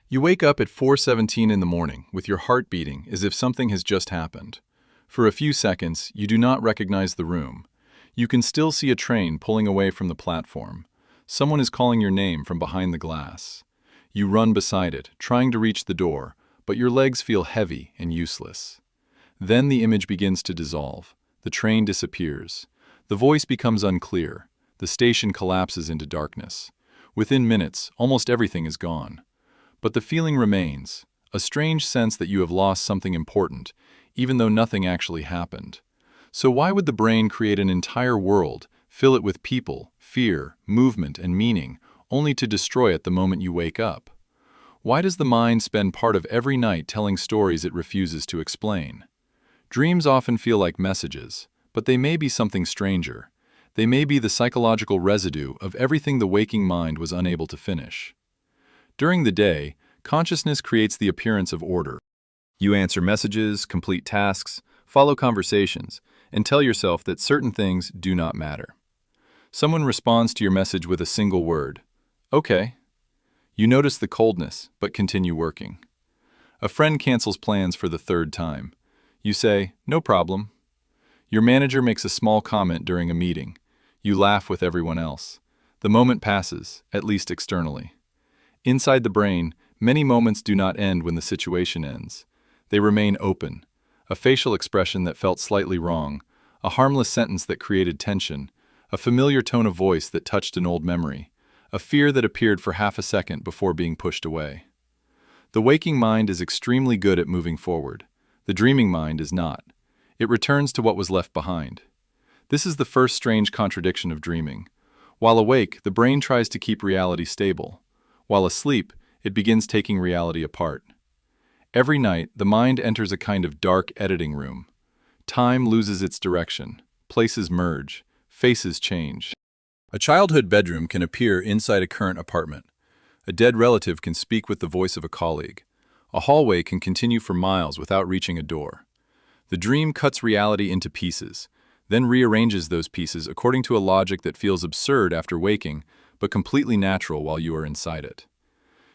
You wake up at 4:17 in the morning with your heart beating as if something has just happened. For a few seconds, you do not recognize the room. You can still see a train pulling away from the platform. Someone is calling your name from behind the glass. You run beside it, trying to reach the door, but your legs feel heavy and useless. Then the image begins to dissolve. The train disappears. The voice becomes unclear. The station collapses into darkness. Within minutes, almost everything is gone. But the feeling remains, a strange sense that you have lost something important, even though nothing actually happened. So why would the brain create an entire world, fill it with people, fear, movement, and meaning, only to destroy it the moment you wake up? Why does the mind spend part of every night telling stories it refuses to explain? Dreams often feel like messages, but they may be something stranger. They may be the psychological residue of everything the waking mind was unable to finish. During the day, consciousness creates the appearance of order. You answer messages, complete tasks, follow conversations, and tell yourself that certain things do not matter. Someone responds to your message with a single word, "Okay." You notice the coldness, but continue working. A friend cancels plans for the third time. You say, "No problem." Your manager makes a small comment during a meeting. You laugh with everyone else. The moment passes, at least externally. Inside the brain, many moments do not end when the situation ends. They remain open. A facial expression that felt slightly wrong, a harmless sentence that created tension, a familiar tone of voice that touched an old memory, a fear that appeared for half a second before being pushed away. The waking mind is extremely good at moving forward. The dreaming mind is not. It returns to what was left behind. This is the first strange contradiction of dreaming. While awake, the brain tries to keep reality stable. While asleep, it begins taking reality apart. Every night, the mind enters a kind of dark editing room. Time loses its direction. Places merge. Faces change. A childhood bedroom can appear inside a current apartment. A dead relative can speak with the voice of a colleague. A hallway can continue for miles without reaching a door. The dream cuts reality into pieces, then rearranges those pieces according to a logic that feels absurd after waking, but completely natural while you are inside it.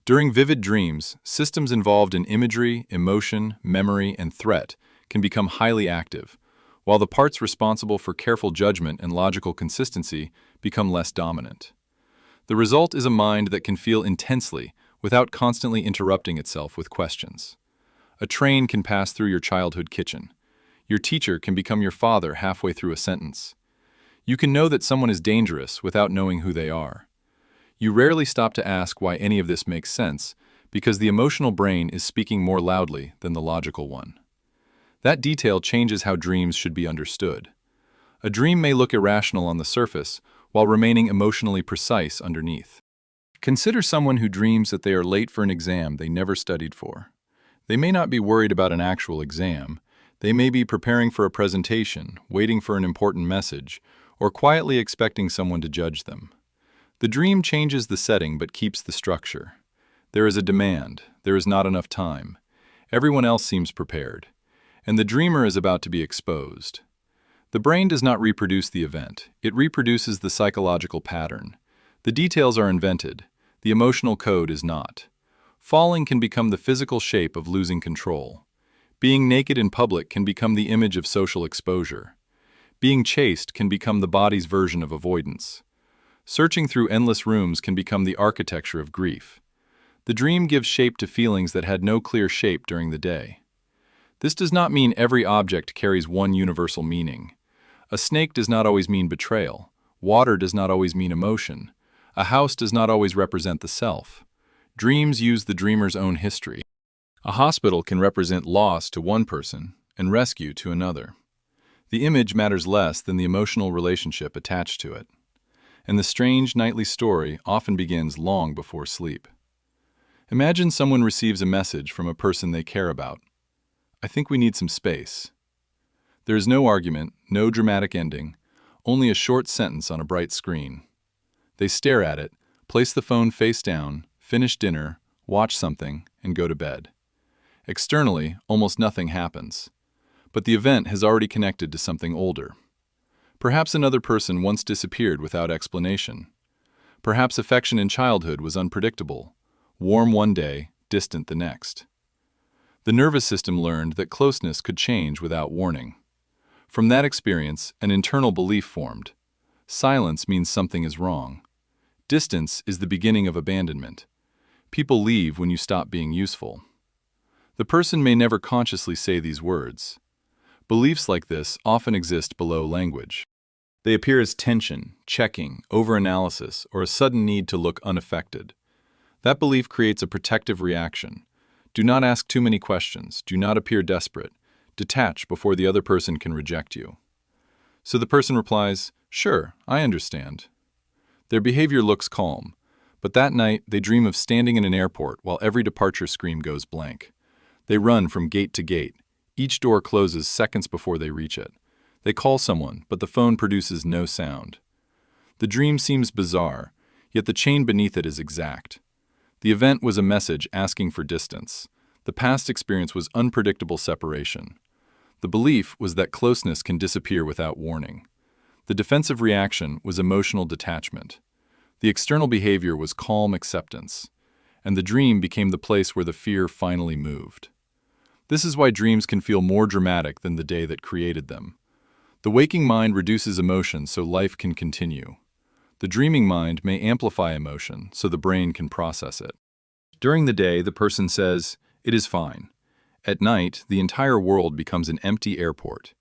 During vivid dreams, systems involved in imagery, emotion, memory, and threat can become highly active, while the parts responsible for careful judgment and logical consistency become less dominant. The result is a mind that can feel intensely without constantly interrupting itself with questions. A train can pass through your childhood kitchen. Your teacher can become your father halfway through a sentence. You can know that someone is dangerous without knowing who they are. You rarely stop to ask why any of this makes sense, because the emotional brain is speaking more loudly than the logical one. That detail changes how dreams should be understood. A dream may look irrational on the surface, while remaining emotionally precise underneath. Consider someone who dreams that they are late for an exam they never studied for. They may not be worried about an actual exam. They may be preparing for a presentation, waiting for an important message, or quietly expecting someone to judge them. The dream changes the setting but keeps the structure. There is a demand. There is not enough time. Everyone else seems prepared, and the dreamer is about to be exposed. The brain does not reproduce the event. It reproduces the psychological pattern. The details are invented. The emotional code is not. Falling can become the physical shape of losing control. Being naked in public can become the image of social exposure. Being chased can become the body's version of avoidance. Searching through endless rooms can become the architecture of grief. The dream gives shape to feelings that had no clear shape during the day. This does not mean every object carries one universal meaning. A snake does not always mean betrayal. Water does not always mean emotion. A house does not always represent the self. Dreams use the dreamer's own history. A hospital can represent loss to one person and rescue to another. The image matters less than the emotional relationship attached to it. And the strange nightly story often begins long before sleep. Imagine someone receives a message from a person they care about. "I think we need some space." There is no argument, no dramatic ending, only a short sentence on a bright screen. They stare at it, place the phone face down, finish dinner, watch something, and go to bed. Externally, almost nothing happens. But the event has already connected to something older. Perhaps another person once disappeared without explanation. Perhaps affection in childhood was unpredictable, warm one day, distant the next. The nervous system learned that closeness could change without warning. From that experience, an internal belief formed. Silence means something is wrong. Distance is the beginning of abandonment. People leave when you stop being useful. The person may never consciously say these words. Beliefs like this often exist below language. They appear as tension, checking, overanalysis, or a sudden need to look unaffected. That belief creates a protective reaction. Do not ask too many questions. Do not appear desperate. Detach before the other person can reject you. So the person replies, "Sure, I understand." Their behavior looks calm, but that night they dream of standing in an airport while every departure screen goes blank. They run from gate to gate. Each door closes seconds before they reach it. They call someone, but the phone produces no sound. The dream seems bizarre, yet the chain beneath it is exact. The event was a message asking for distance. The past experience was unpredictable separation. The belief was that closeness can disappear without warning. The defensive reaction was emotional detachment. The external behavior was calm acceptance. And the dream became the place where the fear finally moved. This is why dreams can feel more dramatic than the day that created them. The waking mind reduces emotion so life can continue. The dreaming mind may amplify emotion so the brain can process it. During the day, the person says, "It is fine." At night, the entire world becomes an empty airport.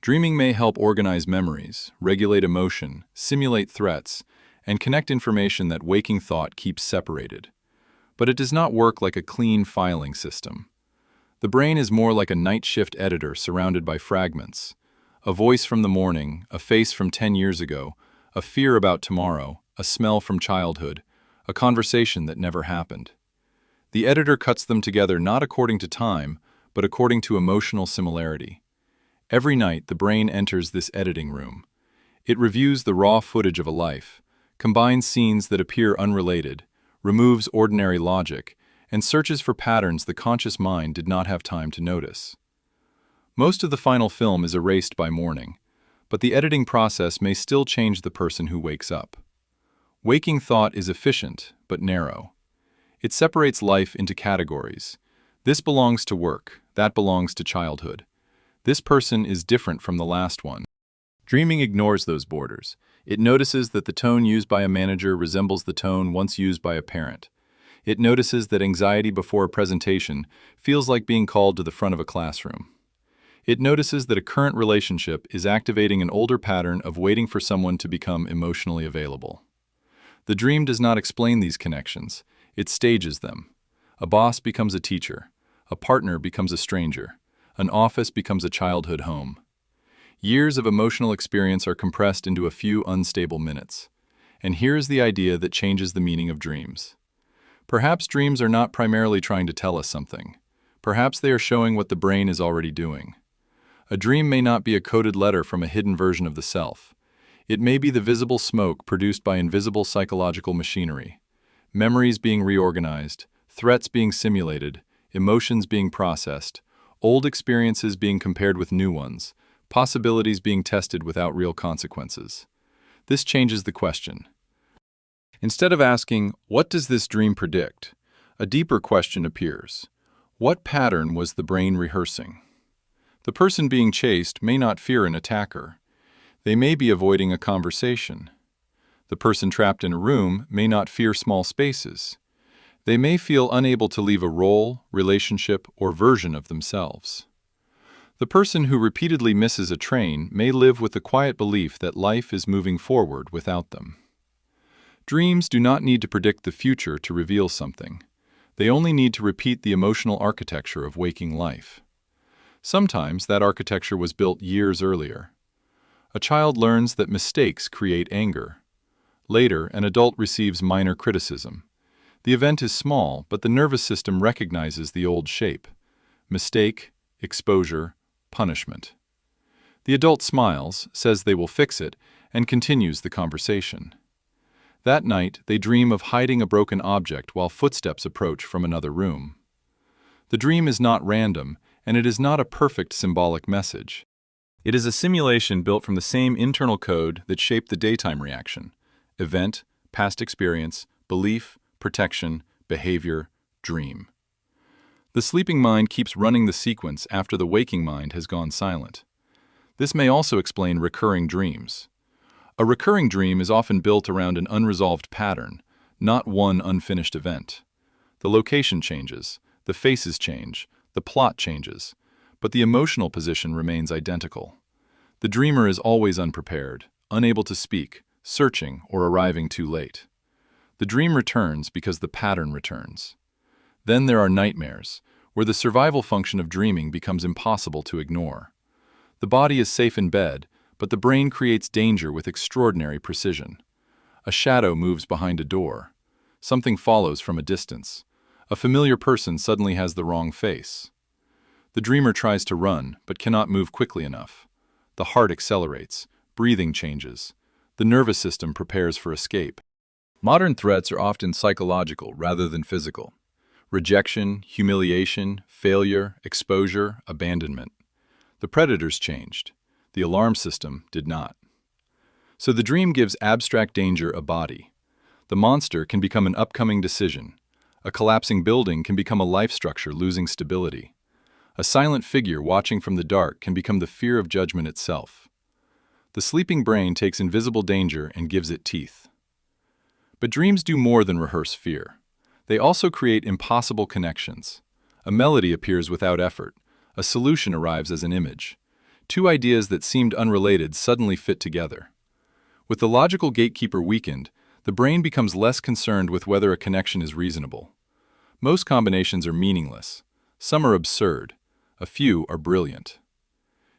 Dreaming may help organize memories, regulate emotion, simulate threats, and connect information that waking thought keeps separated. But it does not work like a clean filing system. The brain is more like a night shift editor surrounded by fragments. A voice from the morning, a face from 10 years ago, a fear about tomorrow, a smell from childhood, a conversation that never happened. The editor cuts them together not according to time, but according to emotional similarity. Every night, the brain enters this editing room. It reviews the raw footage of a life, combines scenes that appear unrelated, removes ordinary logic, and searches for patterns the conscious mind did not have time to notice. Most of the final film is erased by morning, but the editing process may still change the person who wakes up. Waking thought is efficient, but narrow. It separates life into categories. This belongs to work, that belongs to childhood. This person is different from the last one. Dreaming ignores those borders. It notices that the tone used by a manager resembles the tone once used by a parent. It notices that anxiety before a presentation feels like being called to the front of a classroom. It notices that a current relationship is activating an older pattern of waiting for someone to become emotionally available. The dream does not explain these connections, it stages them. A boss becomes a teacher, a partner becomes a stranger, an office becomes a childhood home. Years of emotional experience are compressed into a few unstable minutes. And here is the idea that changes the meaning of dreams. Perhaps dreams are not primarily trying to tell us something. Perhaps they are showing what the brain is already doing. A dream may not be a coded letter from a hidden version of the self. It may be the visible smoke produced by invisible psychological machinery. Memories being reorganized, threats being simulated, emotions being processed, old experiences being compared with new ones, possibilities being tested without real consequences. This changes the question. Instead of asking, "What does this dream predict?" a deeper question appears. What pattern was the brain rehearsing? The person being chased may not fear an attacker. They may be avoiding a conversation. The person trapped in a room may not fear small spaces. They may feel unable to leave a role, relationship, or version of themselves. The person who repeatedly misses a train may live with the quiet belief that life is moving forward without them. Dreams do not need to predict the future to reveal something. They only need to repeat the emotional architecture of waking life. Sometimes that architecture was built years earlier. A child learns that mistakes create anger. Later, an adult receives minor criticism. The event is small, but the nervous system recognizes the old shape: mistake, exposure, punishment. The adult smiles, says they will fix it, and continues the conversation. That night, they dream of hiding a broken object while footsteps approach from another room. The dream is not random, and it is not a perfect symbolic message. It is a simulation built from the same internal code that shaped the daytime reaction: event, past experience, belief, protection, behavior, dream. The sleeping mind keeps running the sequence after the waking mind has gone silent. This may also explain recurring dreams. A recurring dream is often built around an unresolved pattern, not one unfinished event. The location changes, the faces change, the plot changes, but the emotional position remains identical. The dreamer is always unprepared, unable to speak, searching, or arriving too late. The dream returns because the pattern returns. Then there are nightmares, where the survival function of dreaming becomes impossible to ignore. The body is safe in bed, but the brain creates danger with extraordinary precision. A shadow moves behind a door. Something follows from a distance. A familiar person suddenly has the wrong face. The dreamer tries to run, but cannot move quickly enough. The heart accelerates, breathing changes. The nervous system prepares for escape. Modern threats are often psychological rather than physical. Rejection, humiliation, failure, exposure, abandonment. The predators changed. The alarm system did not. So the dream gives abstract danger a body. The monster can become an upcoming decision. A collapsing building can become a life structure losing stability. A silent figure watching from the dark can become the fear of judgment itself. The sleeping brain takes invisible danger and gives it teeth. But dreams do more than rehearse fear. They also create impossible connections. A melody appears without effort. A solution arrives as an image. Two ideas that seemed unrelated suddenly fit together. With the logical gatekeeper weakened, the brain becomes less concerned with whether a connection is reasonable. Most combinations are meaningless. Some are absurd. A few are brilliant.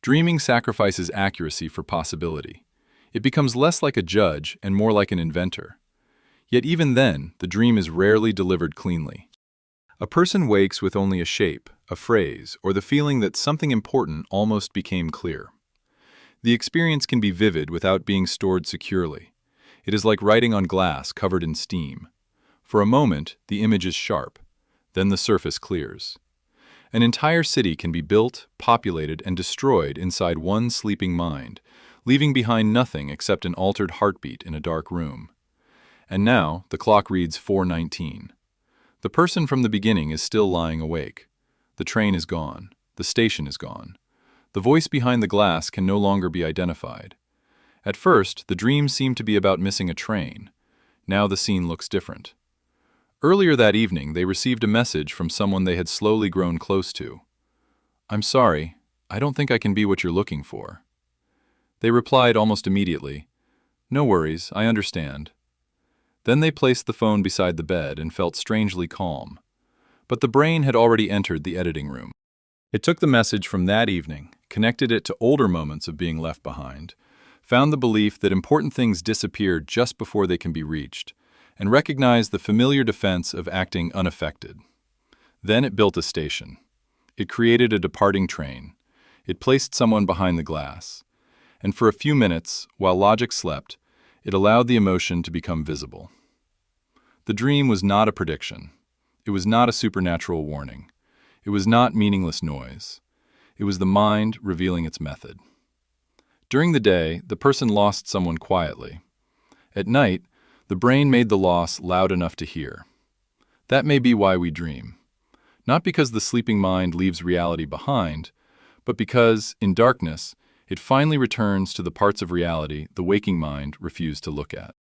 Dreaming sacrifices accuracy for possibility. It becomes less like a judge and more like an inventor. Yet even then, the dream is rarely delivered cleanly. A person wakes with only a shape, a phrase, or the feeling that something important almost became clear. The experience can be vivid without being stored securely. It is like writing on glass covered in steam. For a moment, the image is sharp. Then the surface clears. An entire city can be built, populated, and destroyed inside one sleeping mind, leaving behind nothing except an altered heartbeat in a dark room. And now, the clock reads 4:19. The person from the beginning is still lying awake. The train is gone. The station is gone. The voice behind the glass can no longer be identified. At first, the dream seemed to be about missing a train. Now the scene looks different. Earlier that evening, they received a message from someone they had slowly grown close to. "I'm sorry, I don't think I can be what you're looking for." They replied almost immediately, "No worries, I understand." Then they placed the phone beside the bed and felt strangely calm. But the brain had already entered the editing room. It took the message from that evening, connected it to older moments of being left behind, found the belief that important things disappear just before they can be reached, and recognized the familiar defense of acting unaffected. Then it built a station. It created a departing train. It placed someone behind the glass. And for a few minutes, while logic slept, it allowed the emotion to become visible. The dream was not a prediction. It was not a supernatural warning. It was not meaningless noise. It was the mind revealing its method. During the day, the person lost someone quietly. At night, the brain made the loss loud enough to hear. That may be why we dream. Not because the sleeping mind leaves reality behind, but because, in darkness, it finally returns to the parts of reality the waking mind refused to look at.